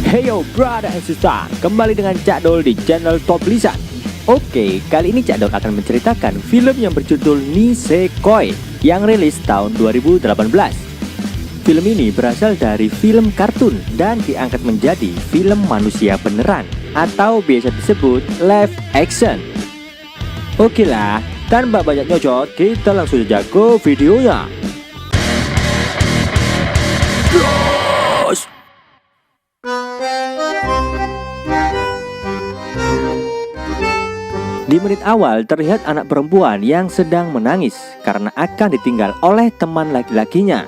Hey yo brother and sister, kembali dengan Cak Dol di channel Top Lisan. Oke, kali ini Cak Dol akan menceritakan film yang berjudul Nisekoi yang rilis tahun 2018. Film ini berasal dari film kartun dan diangkat menjadi film manusia beneran atau biasa disebut live action. Oke lah, tanpa banyak nyocot, kita langsung saja ke videonya. Di menit awal terlihat anak perempuan yang sedang menangis karena akan ditinggal oleh teman laki-lakinya.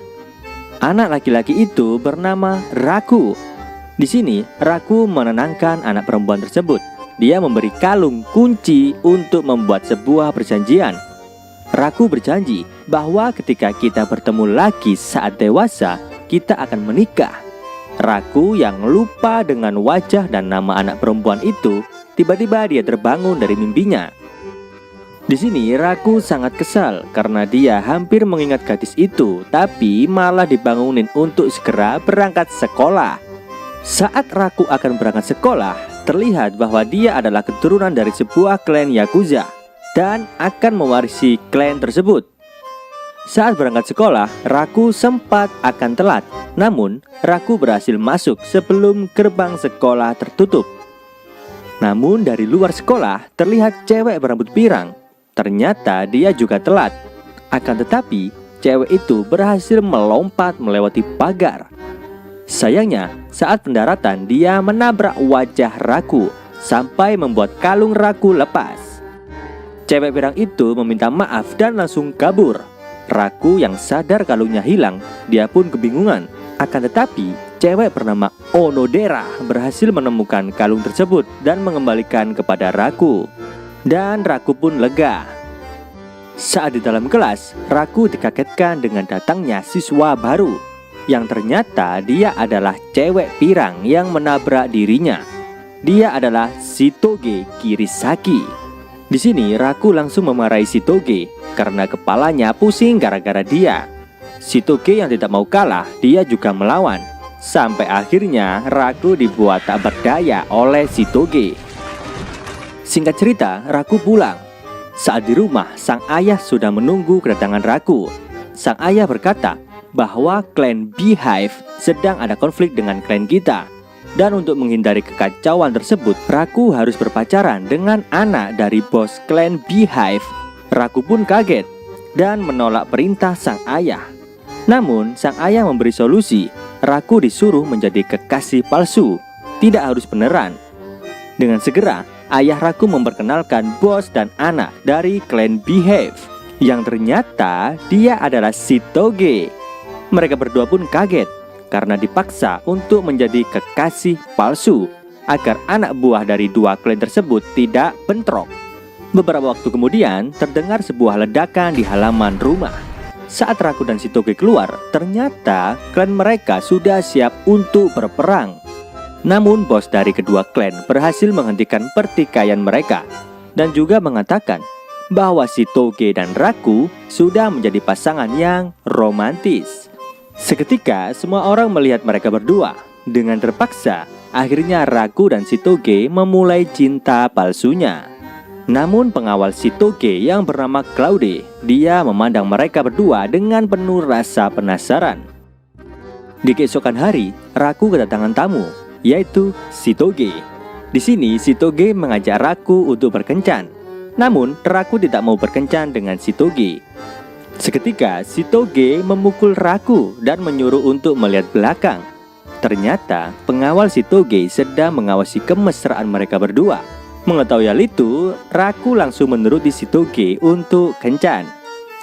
Anak laki-laki itu bernama Raku. Di sini Raku menenangkan anak perempuan tersebut. Dia memberi kalung kunci untuk membuat sebuah perjanjian. Raku berjanji bahwa ketika kita bertemu lagi saat dewasa, kita akan menikah. Raku yang lupa dengan wajah dan nama anak perempuan itu, tiba-tiba dia terbangun dari mimpinya. Di sini Raku sangat kesal karena dia hampir mengingat gadis itu, tapi malah dibangunin untuk segera berangkat sekolah. Saat Raku akan berangkat sekolah, terlihat bahwa dia adalah keturunan dari sebuah klan Yakuza dan akan mewarisi klan tersebut. Saat berangkat sekolah, Raku sempat akan telat. Namun, Raku berhasil masuk sebelum gerbang sekolah tertutup. Namun dari luar sekolah terlihat cewek berambut pirang. Ternyata dia juga telat. Akan tetapi cewek itu berhasil melompat melewati pagar. Sayangnya saat pendaratan dia menabrak wajah Raku sampai membuat kalung Raku lepas. Cewek pirang itu meminta maaf dan langsung kabur. Raku yang sadar kalungnya hilang, dia pun kebingungan. Akan tetapi cewek bernama Onodera berhasil menemukan kalung tersebut dan mengembalikan kepada Raku. Dan Raku pun lega. Saat di dalam kelas, Raku dikagetkan dengan datangnya siswa baru, yang ternyata dia adalah cewek pirang yang menabrak dirinya. Dia adalah Shitoge Kirisaki. Di sini Raku langsung memarahi Shitoge karena kepalanya pusing gara-gara dia. Shitoge yang tidak mau kalah, dia juga melawan. Sampai akhirnya Raku dibuat tak berdaya oleh Shitoge. Singkat cerita, Raku pulang. Saat di rumah, sang ayah sudah menunggu kedatangan Raku. Sang ayah berkata bahwa klan Beehive sedang ada konflik dengan klan kita. Dan untuk menghindari kekacauan tersebut, Raku harus berpacaran dengan anak dari bos klan Beehive. Raku pun kaget dan menolak perintah sang ayah. Namun sang ayah memberi solusi. Raku disuruh menjadi kekasih palsu, tidak harus beneran. Dengan segera ayah Raku memperkenalkan bos dan anak dari klan Beehive, yang ternyata dia adalah Shitoge. Mereka berdua pun kaget karena dipaksa untuk menjadi kekasih palsu agar anak buah dari dua klan tersebut tidak bentrok. Beberapa waktu kemudian terdengar sebuah ledakan di halaman rumah. Saat Raku dan Shitoge keluar, ternyata klan mereka sudah siap untuk berperang. Namun bos dari kedua klan berhasil menghentikan pertikaian mereka dan juga mengatakan bahwa Shitoge dan Raku sudah menjadi pasangan yang romantis. Seketika semua orang melihat mereka berdua. Dengan terpaksa, akhirnya Raku dan Shitoge memulai cinta palsunya. Namun pengawal Shitoge yang bernama Claude, dia memandang mereka berdua dengan penuh rasa penasaran. Di keesokan hari, Raku kedatangan tamu, yaitu Shitoge. Di sini Shitoge mengajak Raku untuk berkencan. Namun Raku tidak mau berkencan dengan Shitoge. Seketika Shitoge memukul Raku dan menyuruh untuk melihat belakang. Ternyata pengawal Shitoge sedang mengawasi kemesraan mereka berdua. Mengetahui hal itu, Raku langsung menuruti Shitoge untuk kencan.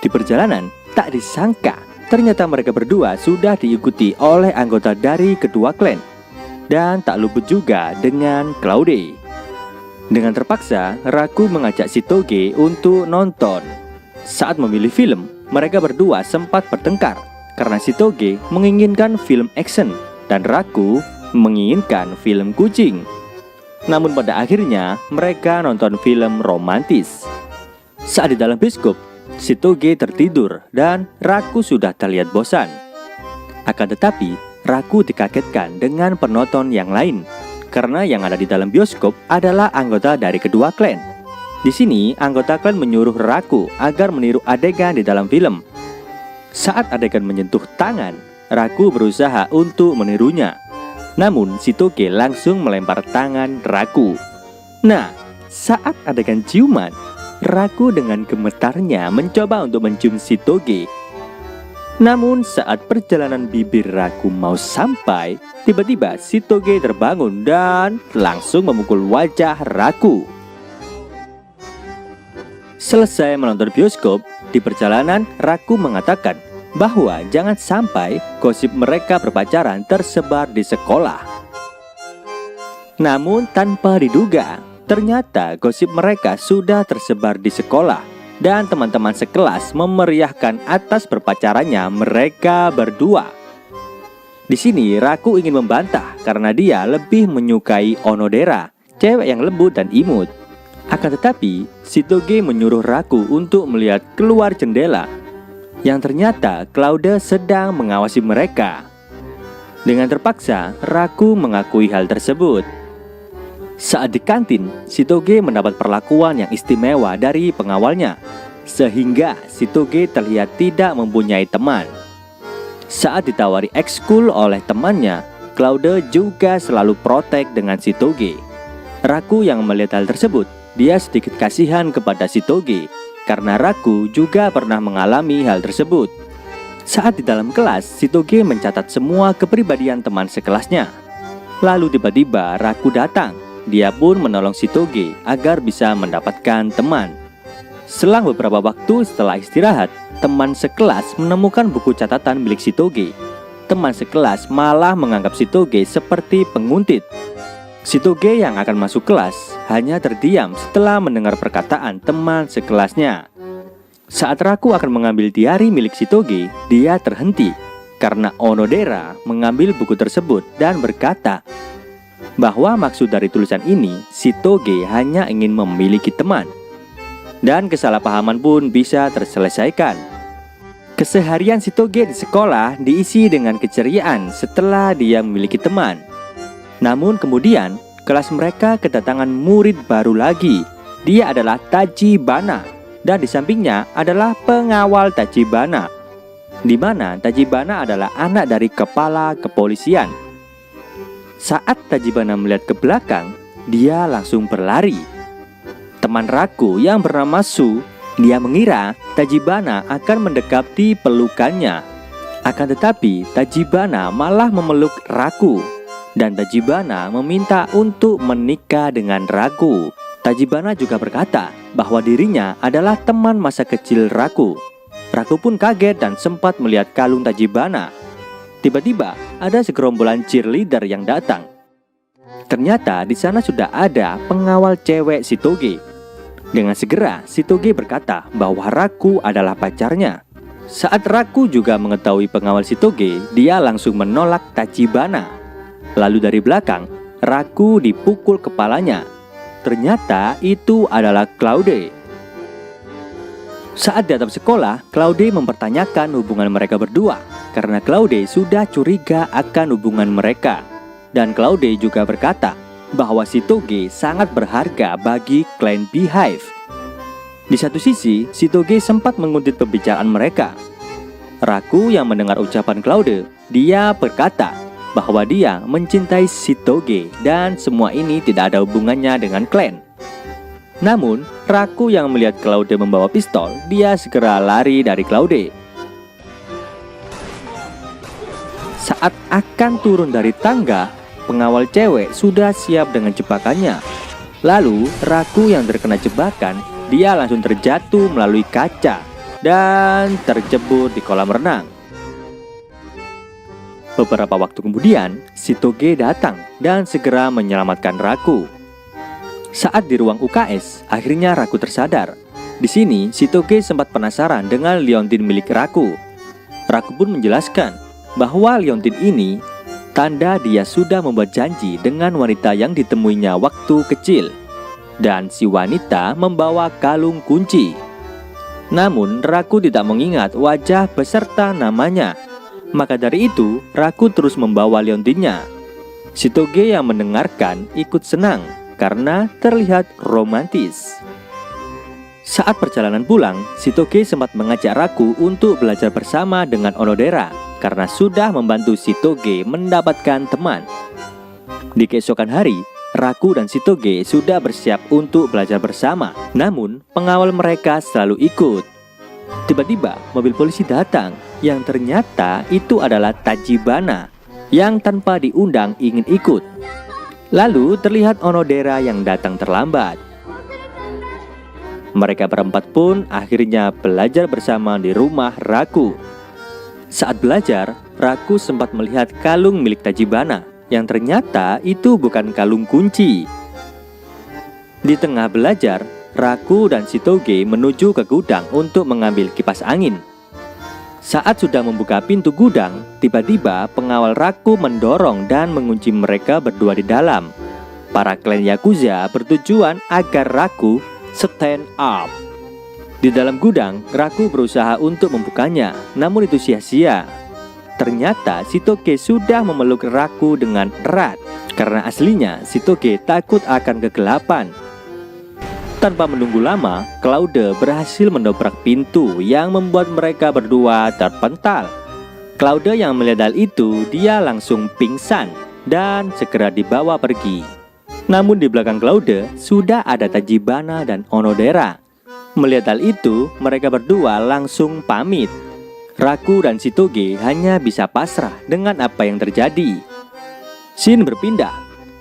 Di perjalanan, tak disangka ternyata mereka berdua sudah diikuti oleh anggota dari kedua klan. Dan tak luput juga dengan Claude. Dengan terpaksa, Raku mengajak Shitoge untuk nonton. Saat memilih film, mereka berdua sempat bertengkar karena Shitoge menginginkan film action dan Raku menginginkan film kucing. Namun pada akhirnya mereka nonton film romantis. Saat di dalam bioskop, Shitoge tertidur dan Raku sudah terlihat bosan. Akan tetapi, Raku dikagetkan dengan penonton yang lain karena yang ada di dalam bioskop adalah anggota dari kedua klan. Di sini, anggota klan menyuruh Raku agar meniru adegan di dalam film. Saat adegan menyentuh tangan, Raku berusaha untuk menirunya. Namun, Shitoge langsung melempar tangan Raku. Nah, saat adegan ciuman, Raku dengan gemetarnya mencoba untuk mencium Shitoge. Namun saat perjalanan bibir Raku mau sampai, tiba-tiba Shitoge terbangun dan langsung memukul wajah Raku. Selesai menonton bioskop, di perjalanan Raku mengatakan bahwa jangan sampai gosip mereka berpacaran tersebar di sekolah. Namun tanpa diduga, ternyata gosip mereka sudah tersebar di sekolah dan teman-teman sekelas memeriahkan atas berpacarannya mereka berdua. Di sini Raku ingin membantah karena dia lebih menyukai Onodera, cewek yang lembut dan imut. Akan tetapi, Shitoge menyuruh Raku untuk melihat keluar jendela yang ternyata Claude sedang mengawasi mereka. Dengan terpaksa, Raku mengakui hal tersebut. Saat di kantin, Shitoge mendapat perlakuan yang istimewa dari pengawalnya, sehingga Shitoge terlihat tidak mempunyai teman. Saat ditawari ekskul oleh temannya, Claude juga selalu protek dengan Shitoge. Raku yang melihat hal tersebut, dia sedikit kasihan kepada Shitoge, karena Raku juga pernah mengalami hal tersebut. Saat di dalam kelas, Shitoge mencatat semua kepribadian teman sekelasnya. Lalu tiba-tiba Raku datang. Dia pun menolong Shitoge agar bisa mendapatkan teman. Selang beberapa waktu setelah istirahat, teman sekelas menemukan buku catatan milik Shitoge. Teman sekelas malah menganggap Shitoge seperti penguntit. Shitoge yang akan masuk kelas hanya terdiam setelah mendengar perkataan teman sekelasnya. Saat Raku akan mengambil diari milik Shitoge, dia terhenti karena Onodera mengambil buku tersebut dan berkata bahwa maksud dari tulisan ini, Shitoge hanya ingin memiliki teman. Dan kesalahpahaman pun bisa terselesaikan. Keseharian Shitoge di sekolah diisi dengan keceriaan setelah dia memiliki teman. Namun kemudian, kelas mereka kedatangan murid baru lagi. Dia adalah Tachibana, dan di sampingnya adalah pengawal Tachibana, di mana Tachibana adalah anak dari kepala kepolisian. Saat Tachibana melihat ke belakang, dia langsung berlari. Teman Raku yang bernama Su, dia mengira Tachibana akan mendekap di pelukannya. Akan tetapi, Tachibana malah memeluk Raku, dan Tachibana meminta untuk menikah dengan Raku. Tachibana juga berkata bahwa dirinya adalah teman masa kecil Raku. Raku pun kaget dan sempat melihat kalung Tachibana. Tiba-tiba ada segerombolan cheerleader yang datang. Ternyata di sana sudah ada pengawal cewek Shitoge. Dengan segera Shitoge berkata bahwa Raku adalah pacarnya. Saat Raku juga mengetahui pengawal Shitoge, dia langsung menolak Tachibana. Lalu dari belakang, Raku dipukul kepalanya. Ternyata itu adalah Claude. Saat di atap sekolah, Claude mempertanyakan hubungan mereka berdua karena Claude sudah curiga akan hubungan mereka. Dan Claude juga berkata bahwa Shitoge sangat berharga bagi klan Beehive. Di satu sisi, Shitoge sempat menguntit pembicaraan mereka. Raku yang mendengar ucapan Claude, dia berkata bahwa dia mencintai Shitoge dan semua ini tidak ada hubungannya dengan klan. Namun, Raku yang melihat Claude membawa pistol, dia segera lari dari Claude. Saat akan turun dari tangga, pengawal cewek sudah siap dengan jebakannya. Lalu, Raku yang terkena jebakan, dia langsung terjatuh melalui kaca dan terjebur di kolam renang. Beberapa waktu kemudian, Shitoge datang dan segera menyelamatkan Raku. Saat di ruang UKS, akhirnya Raku tersadar. Di sini, Shitoge sempat penasaran dengan liontin milik Raku. Raku pun menjelaskan bahwa liontin ini tanda dia sudah membuat janji dengan wanita yang ditemuinya waktu kecil. Dan si wanita membawa kalung kunci. Namun Raku tidak mengingat wajah beserta namanya. Maka dari itu Raku terus membawa liontinnya. Shitoge yang mendengarkan ikut senang karena terlihat romantis. Saat perjalanan pulang, Shitoge sempat mengajak Raku untuk belajar bersama dengan Onodera karena sudah membantu Shitoge mendapatkan teman. Di keesokan hari, Raku dan Shitoge sudah bersiap untuk belajar bersama. Namun, pengawal mereka selalu ikut. Tiba-tiba, mobil polisi datang yang ternyata itu adalah Tachibana yang tanpa diundang ingin ikut. Lalu terlihat Onodera yang datang terlambat. Mereka berempat pun akhirnya belajar bersama di rumah Raku. Saat belajar, Raku sempat melihat kalung milik Tachibana yang ternyata itu bukan kalung kunci. Di tengah belajar, Raku dan Shitoge menuju ke gudang untuk mengambil kipas angin. Saat sudah membuka pintu gudang, tiba-tiba pengawal Raku mendorong dan mengunci mereka berdua di dalam. Para klan Yakuza bertujuan agar Raku stand up. Di dalam gudang, Raku berusaha untuk membukanya, namun itu sia-sia. Ternyata Shitoge sudah memeluk Raku dengan erat, karena aslinya Shitoge takut akan kegelapan. Tanpa menunggu lama, Claude berhasil mendobrak pintu yang membuat mereka berdua terpental. Claude yang melihat hal itu, dia langsung pingsan dan segera dibawa pergi. Namun di belakang Claude sudah ada Tachibana dan Onodera. Melihat hal itu, mereka berdua langsung pamit. Raku dan Shitoge hanya bisa pasrah dengan apa yang terjadi. Scene berpindah.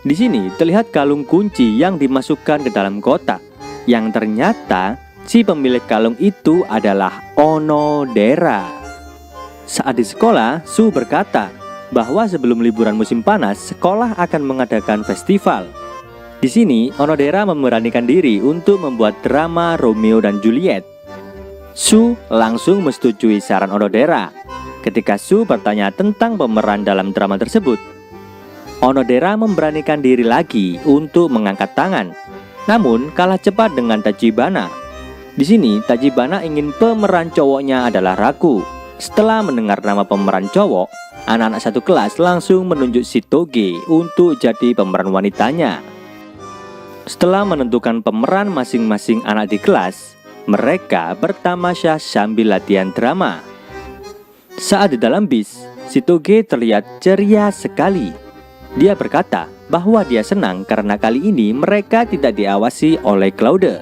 Di sini terlihat kalung kunci yang dimasukkan ke dalam kotak, yang ternyata si pemilik kalung itu adalah Onodera. Saat di sekolah, Su berkata bahwa sebelum liburan musim panas, sekolah akan mengadakan festival. Di sini, Onodera memberanikan diri untuk membuat drama Romeo dan Juliet. Su langsung menyetujui saran Onodera. Ketika Su bertanya tentang pemeran dalam drama tersebut, Onodera memberanikan diri lagi untuk mengangkat tangan, namun kalah cepat dengan Tachibana. Di sini, Tachibana ingin pemeran cowoknya adalah Raku. Setelah mendengar nama pemeran cowok, anak-anak satu kelas langsung menunjuk Shitoge untuk jadi pemeran wanitanya. Setelah menentukan pemeran masing-masing anak di kelas, mereka bertamasya sambil latihan drama. Saat di dalam bis, Shitoge terlihat ceria sekali. Dia berkata bahwa dia senang karena kali ini mereka tidak diawasi oleh Claude.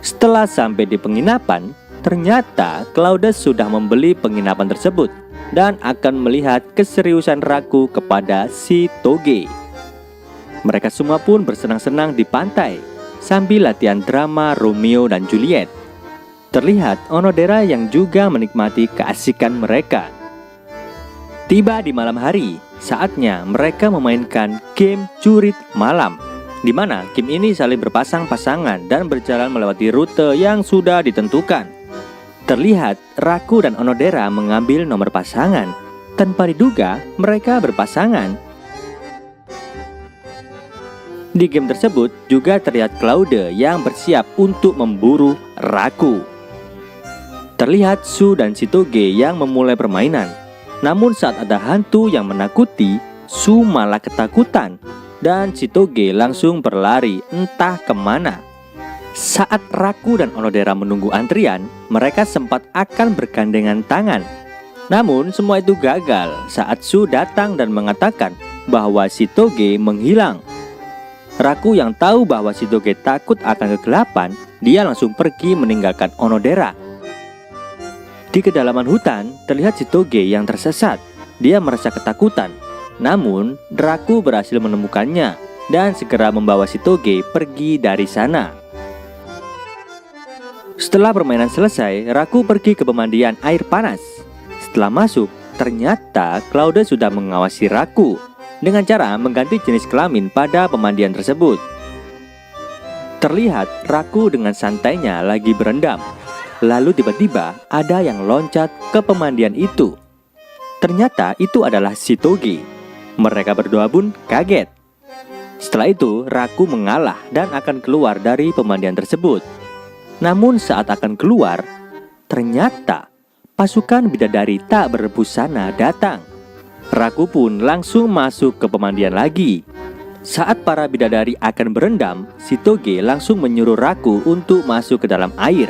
Setelah sampai di penginapan, ternyata Claude sudah membeli penginapan tersebut dan akan melihat keseriusan Raku kepada Shitoge. Mereka semua pun bersenang-senang di pantai sambil latihan drama Romeo dan Juliet. Terlihat Onodera yang juga menikmati keasikan mereka. Tiba di malam hari, saatnya mereka memainkan game Jurit Malam, di mana game ini saling berpasang-pasangan dan berjalan melewati rute yang sudah ditentukan. Terlihat Raku dan Onodera mengambil nomor pasangan. Tanpa diduga, mereka berpasangan. Di game tersebut juga terlihat Claude yang bersiap untuk memburu Raku. Terlihat Su dan Shitoge yang memulai permainan. Namun saat ada hantu yang menakuti, Su malah ketakutan dan Shitoge langsung berlari entah kemana. Saat Raku dan Onodera menunggu antrian, mereka sempat akan bergandengan tangan. Namun semua itu gagal saat Su datang dan mengatakan bahwa Shitoge menghilang. Raku yang tahu bahwa Shitoge takut akan kegelapan, dia langsung pergi meninggalkan Onodera. Di kedalaman hutan, terlihat Shitoge yang tersesat. Dia merasa ketakutan. Namun, Raku berhasil menemukannya dan segera membawa Shitoge pergi dari sana. Setelah permainan selesai, Raku pergi ke pemandian air panas. Setelah masuk, ternyata Claude sudah mengawasi Raku dengan cara mengganti jenis kelamin pada pemandian tersebut. Terlihat Raku dengan santainya lagi berendam. Lalu tiba-tiba ada yang loncat ke pemandian itu. Ternyata itu adalah Shitoge. Mereka berdua pun kaget. Setelah itu Raku mengalah dan akan keluar dari pemandian tersebut. Namun saat akan keluar, ternyata pasukan bidadari tak berbusana datang. Raku pun langsung masuk ke pemandian lagi. Saat para bidadari akan berendam, Shitoge langsung menyuruh Raku untuk masuk ke dalam air.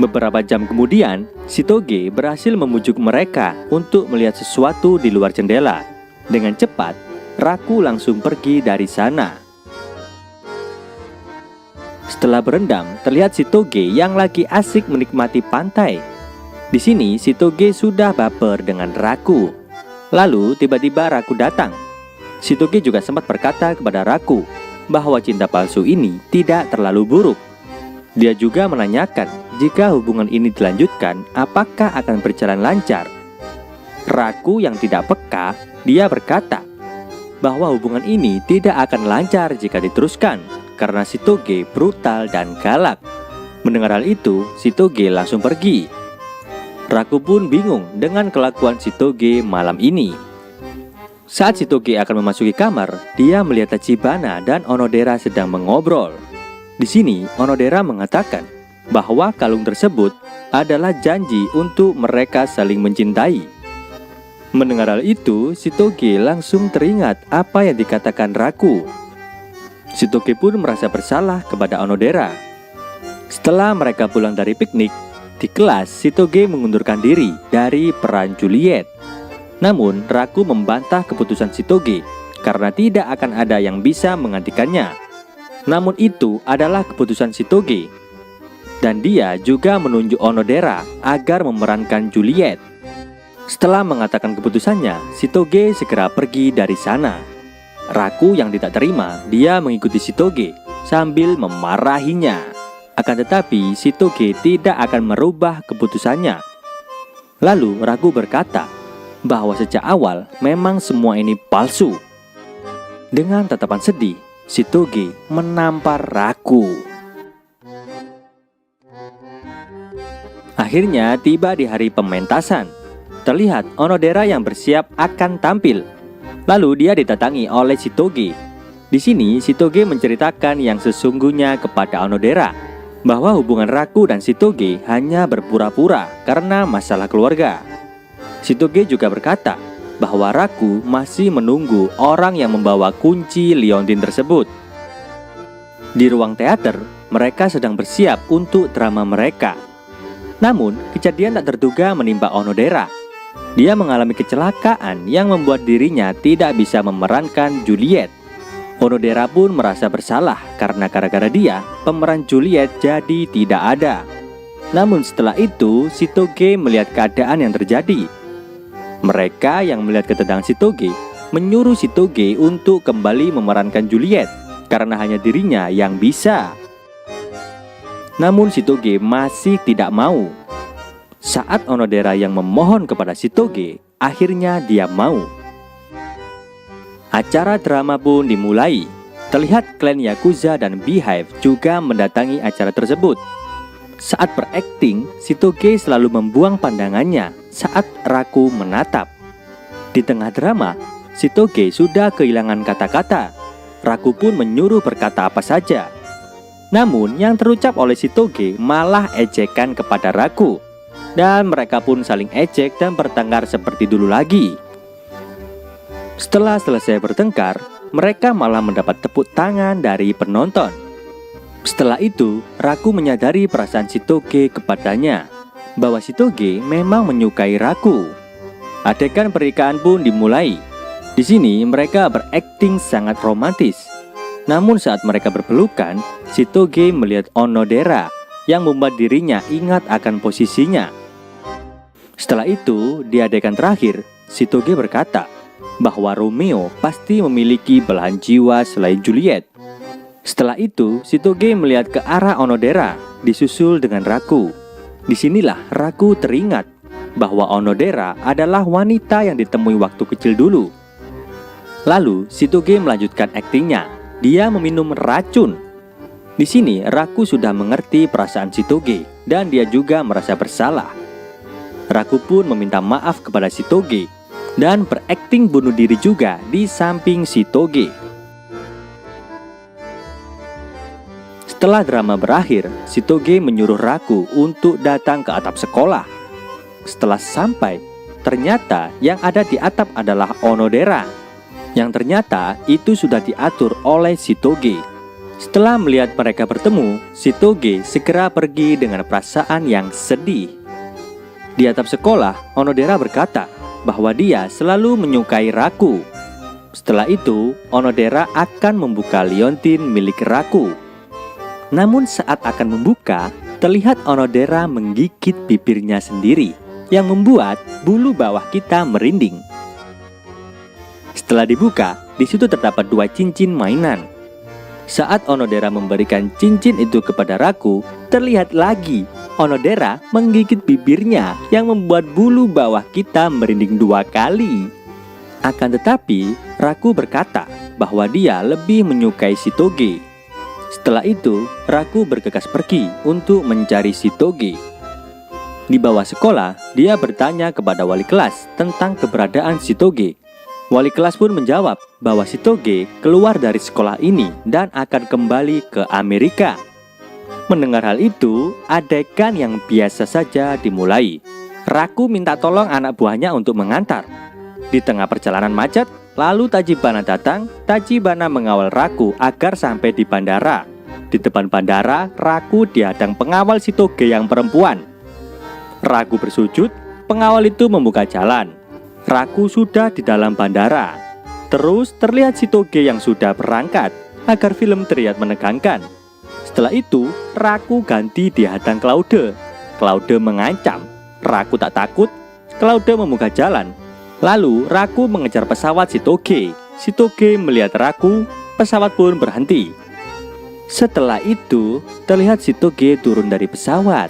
Beberapa jam kemudian, Shitoge berhasil membujuk mereka untuk melihat sesuatu di luar jendela. Dengan cepat, Raku langsung pergi dari sana. Setelah berendam, terlihat Shitoge yang lagi asik menikmati pantai. Di sini, Shitoge sudah baper dengan Raku. Lalu, tiba-tiba Raku datang. Shitoge juga sempat berkata kepada Raku bahwa cinta palsu ini tidak terlalu buruk. Dia juga menanyakan jika hubungan ini dilanjutkan, apakah akan berjalan lancar. Raku yang tidak peka, dia berkata bahwa hubungan ini tidak akan lancar jika diteruskan, karena Shitoge brutal dan galak. Mendengar hal itu, Shitoge langsung pergi. Raku pun bingung dengan kelakuan Shitoge malam ini. Saat Shitoge akan memasuki kamar, dia melihat Tachibana dan Onodera sedang mengobrol. Di sini, Onodera mengatakan bahwa kalung tersebut adalah janji untuk mereka saling mencintai. Mendengar hal itu, Shitoge langsung teringat apa yang dikatakan Raku. Shitoge pun merasa bersalah kepada Onodera. Setelah mereka pulang dari piknik, di kelas Shitoge mengundurkan diri dari peran Juliet. Namun, Raku membantah keputusan Shitoge karena tidak akan ada yang bisa menggantikannya. Namun itu adalah keputusan Shitoge. Dan dia juga menunjuk Onodera agar memerankan Juliet. Setelah mengatakan keputusannya, Shitoge segera pergi dari sana. Raku yang tidak terima, dia mengikuti Shitoge sambil memarahinya. Akan tetapi, Shitoge tidak akan merubah keputusannya. Lalu, Raku berkata bahwa sejak awal memang semua ini palsu. Dengan tatapan sedih, Shitoge menampar Raku. Akhirnya tiba di hari pementasan. Terlihat Onodera yang bersiap akan tampil. Lalu dia didatangi oleh Shitoge. Di sini Shitoge menceritakan yang sesungguhnya kepada Onodera, bahwa hubungan Raku dan Shitoge hanya berpura-pura karena masalah keluarga. Shitoge juga berkata bahwa Raku masih menunggu orang yang membawa kunci liontin tersebut. Di ruang teater, mereka sedang bersiap untuk drama mereka. Namun, kejadian tak terduga menimpa Onodera. Dia mengalami kecelakaan yang membuat dirinya tidak bisa memerankan Juliet. Onodera pun merasa bersalah karena gara-gara dia, pemeran Juliet jadi tidak ada. Namun setelah itu, Shitoge melihat keadaan yang terjadi. Mereka yang melihat ketegangan Shitoge menyuruh Shitoge untuk kembali memerankan Juliet karena hanya dirinya yang bisa. Namun Shitoge masih tidak mau. Saat Onodera yang memohon kepada Shitoge, akhirnya dia mau. Acara drama pun dimulai. Terlihat klan Yakuza dan Beehive juga mendatangi acara tersebut. Saat berakting, Shitoge selalu membuang pandangannya saat Raku menatap. Di tengah drama, Shitoge sudah kehilangan kata-kata. Raku pun menyuruh berkata apa saja. Namun yang terucap oleh Shitoge malah ejekan kepada Raku. Dan mereka pun saling ejek dan bertengkar seperti dulu lagi. Setelah selesai bertengkar, mereka malah mendapat tepuk tangan dari penonton. Setelah itu, Raku menyadari perasaan Shitoge kepadanya, bahwa Shitoge memang menyukai Raku. Adegan pernikahan pun dimulai. Di sini mereka berakting sangat romantis. Namun saat mereka berpelukan, Shitoge melihat Onodera yang membuat dirinya ingat akan posisinya. Setelah itu, di adegan terakhir, Shitoge berkata bahwa Romeo pasti memiliki belahan jiwa selain Juliet. Setelah itu, Shitoge melihat ke arah Onodera, disusul dengan Raku. Disinilah Raku teringat bahwa Onodera adalah wanita yang ditemui waktu kecil dulu. Lalu, Shitoge melanjutkan aktingnya. Dia meminum racun. Di sini, Raku sudah mengerti perasaan Shitoge dan dia juga merasa bersalah. Raku pun meminta maaf kepada Shitoge dan berakting bunuh diri juga di samping Shitoge. Setelah drama berakhir, Shitoge menyuruh Raku untuk datang ke atap sekolah. Setelah sampai, ternyata yang ada di atap adalah Onodera, yang ternyata itu sudah diatur oleh Shitoge. Setelah melihat mereka bertemu, Shitoge segera pergi dengan perasaan yang sedih. Di atap sekolah, Onodera berkata bahwa dia selalu menyukai Raku. Setelah itu, Onodera akan membuka liontin milik Raku. Namun saat akan membuka, terlihat Onodera menggigit bibirnya sendiri, yang membuat bulu bawah kita merinding. Setelah dibuka, di situ terdapat 2 cincin mainan. Saat Onodera memberikan cincin itu kepada Raku, terlihat lagi Onodera menggigit bibirnya yang membuat bulu bawah kita merinding 2 kali. Akan tetapi, Raku berkata bahwa dia lebih menyukai Shitoge. Setelah itu, Raku bergegas pergi untuk mencari Shitoge. Di bawah sekolah, dia bertanya kepada wali kelas tentang keberadaan Shitoge. Wali kelas pun menjawab bahwa Shitoge keluar dari sekolah ini dan akan kembali ke Amerika. Mendengar hal itu, adegan yang biasa saja dimulai. Raku minta tolong anak buahnya untuk mengantar. Di tengah perjalanan macet, lalu Tachibana datang. Tachibana mengawal Raku agar sampai di bandara. Di depan bandara, Raku dihadang pengawal Shitoge yang perempuan. Raku bersujud, pengawal itu membuka jalan. Raku sudah di dalam bandara. Terus terlihat Shitoge yang sudah berangkat agar film terlihat menegangkan. Setelah itu, Raku ganti dihadang Claude. Claude mengancam. Raku tak takut. Claude membuka jalan. Lalu Raku mengejar pesawat Shitoge. Shitoge melihat Raku, pesawat pun berhenti. Setelah itu, terlihat Shitoge turun dari pesawat.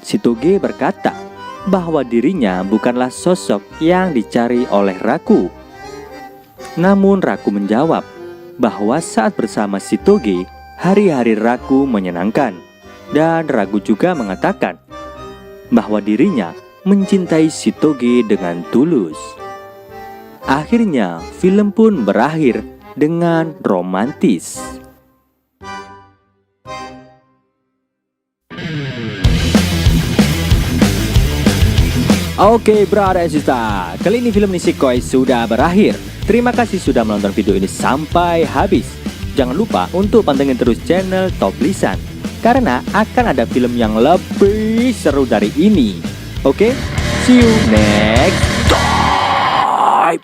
Shitoge berkata bahwa dirinya bukanlah sosok yang dicari oleh Raku. Namun Raku menjawab bahwa saat bersama Shitoge, hari-hari Raku menyenangkan. Dan Raku juga mengatakan bahwa dirinya mencintai Shitoge dengan tulus. Akhirnya, film pun berakhir dengan romantis. Oke, brother and sister, kali ini film Nisekoi sudah berakhir. Terima kasih sudah menonton video ini sampai habis. Jangan lupa untuk pantengin terus channel Top Lisan, karena akan ada film yang lebih seru dari ini. Oke, see you next time.